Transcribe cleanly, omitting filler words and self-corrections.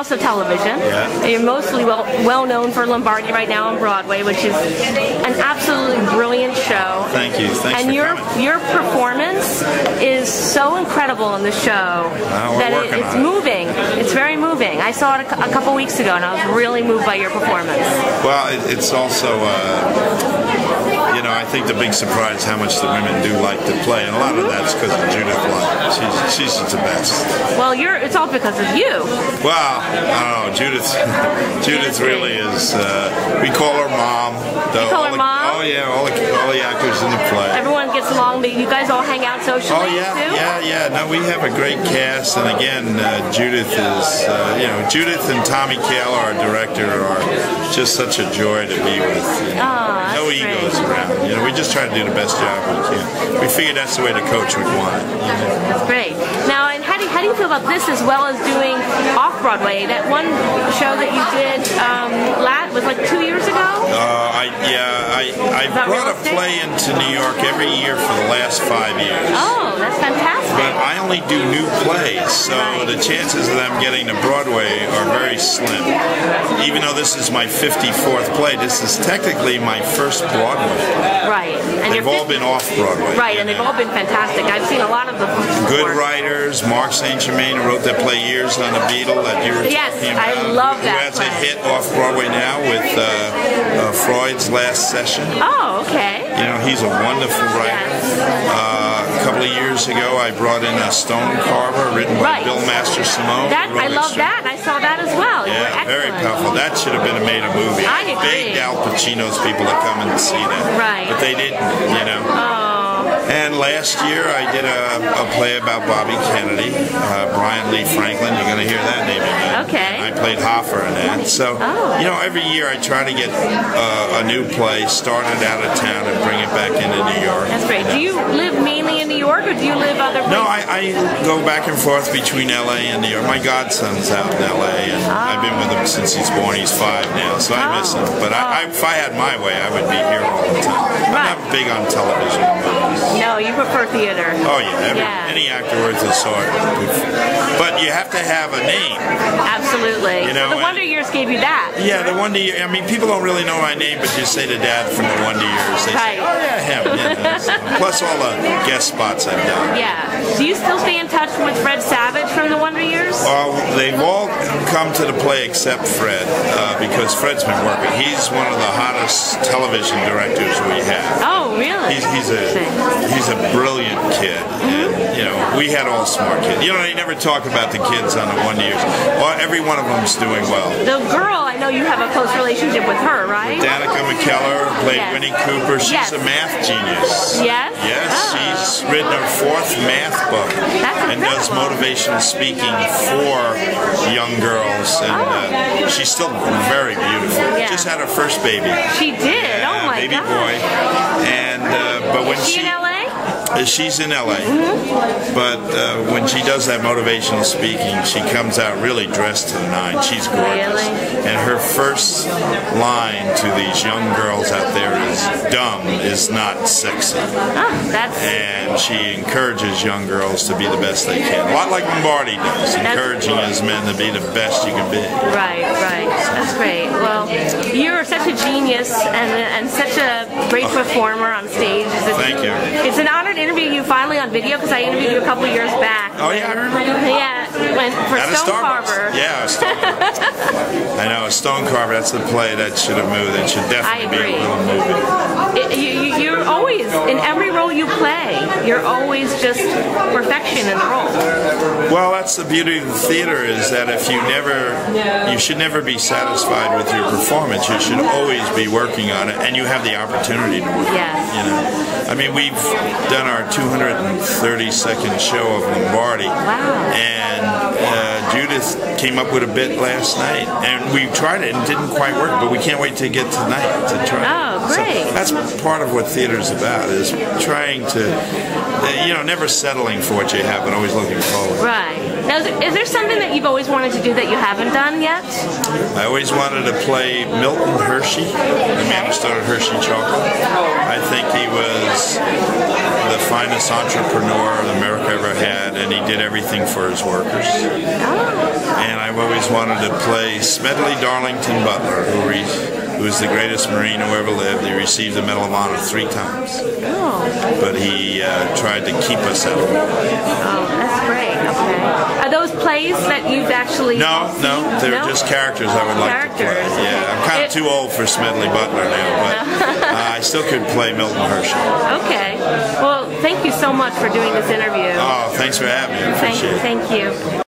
also television. Yeah. You're mostly well known for Lombardi right now on Broadway, which is an absolutely brilliant show. Thank you. Thanks and for your coming. your performance is so incredible in the show that it's moving. It's very moving. I saw it a couple weeks ago, and I was really moved by your performance. Well, it's also, you know, I think the big surprise is how much the women do like to play, and a lot of that's because of Judith Lund. She's the best. Well, it's all because of you. Well, I don't know, Judith really is. We call her mom. You call her mom? Oh yeah, all the actors in the play. Everyone gets along. You guys all hang out socially. Oh yeah, too? yeah. No, we have a great cast, and again, Judith is, you know, Judith and Tommy Kaler, our director, are just such a joy to be with. You know. No egos around. You know, we just try to do the best job we can. We figured that's the way the coach would want it. You know? That's great. Now, and how do you feel about this as well as doing off-Broadway? That one show that you did was like 2 years ago? I brought a play into New York every year for the last 5 years. Oh, that's fantastic. But I only do new plays, so the chances of them getting to Broadway are very slim. Even though this is my 54th play, this is technically my first Broadway. Right. And they've all been off-Broadway. Right, and they've all been fantastic. I've seen a lot of them before. Good writers. Mark St. Germain, who wrote that play Years on the Beetle that you were talking about. I love that Who has a hit off-Broadway now with Freud's Last Session. Oh, okay. You know, he's a wonderful writer. A couple of years ago, I brought in a Stone Carver written by Bill Master Simone. I love that. I saw that as well. Yeah, very powerful. That should have been made a movie. I agree. Begged Al Pacino's people to come and see that. Right. But they didn't, you know. Oh. And last year I did a play about Bobby Kennedy, Brian Lee Franklin. You're going to hear that name again. Okay. And I played Hoffer in that. So, you know, every year I try to get a new play started out of town and bring it back into New York. That's great. Do you live mainly in New York, or do you live other places? No, I go back and forth between L.A. and New York. My godson's out in L.A. and I've been with him since he's born. He's 5 now, so I miss him. But if I had my way, I would be here all the time. I'm not big on television movies. No, you prefer theater. Oh yeah, any actor worth his salt. But you have to have a name. Absolutely. You know, so the Wonder Years gave you that. Yeah, the Wonder Years. I mean, people don't really know my name, but you say to Dad from the Wonder Years. They say, oh yeah, him. Yeah, plus all the guest spots I've done. Yeah. Do you still stay in touch with Fred Savage from the Wonder Years? They've all come to the play except Fred, because Fred's been working. He's one of the hottest television directors we have. Oh, really? He's a brilliant kid, and you know, we had all smart kids. You know, they never talk about the kids on the Wonder Years. Well, every one of them's doing well. The girl, I know you have a close relationship with her, right? Danica McKellar played Winnie Cooper. She's a math genius. Yes? Yes, she's written her 4th math book and does motivational speaking for young girls, and she's still very beautiful. Just had her first baby. She did? Oh my baby boy. And but when she in LA? She's in LA, but when she does that motivational speaking, she comes out really dressed to the nines. She's gorgeous, and her first line to these young girls out there is "dumb is not sexy," and she encourages young girls to be the best they can. A lot like Lombardi does, encouraging his men to be the best you can be. Right. That's great. Well, you're such a genius and such a great performer on stage. Thank you. It's an honor to interview you finally on video, because I interviewed you a couple of years back. Oh yeah, I remember. Yeah, for Stone Carver. Yeah, Stone Carver. I know, Stone Carver. That's the play that should have moved. It should definitely be a little movie. You're always in every role you play. You're always just perfection in the role. Well, that's the beauty of the theater, is that if you should never be satisfied with your performance. You should always be working on it, and you have the opportunity to work. Yes. You know, I mean, we've done our 232nd show of Lombardi, and Judith came up with a bit last night, and we tried it and it didn't quite work, but we can't wait to get tonight to try it. Oh, great. So that's part of what theater is about, is trying to, never settling for what you have, but always looking forward. Right. Now, is there something that you've always wanted to do that you haven't done yet? I always wanted to play Milton Hershey, the man who started Hershey Chocolate. I think he was the finest entrepreneur America ever had, and he did everything for his workers. And I've always wanted to play Smedley Darlington Butler, who was the greatest Marine who ever lived. He received the Medal of Honor 3 times. But he tried to keep us out. Oh, that's great. Okay. Are those plays that you've actually No, they're just characters I would like to play. Yeah, I'm kind of too old for Smedley Butler now, but I still could play Milton Hershey. Okay. Well, thank you so much for doing this interview. Oh, thanks for having me. I appreciate it. Thank you.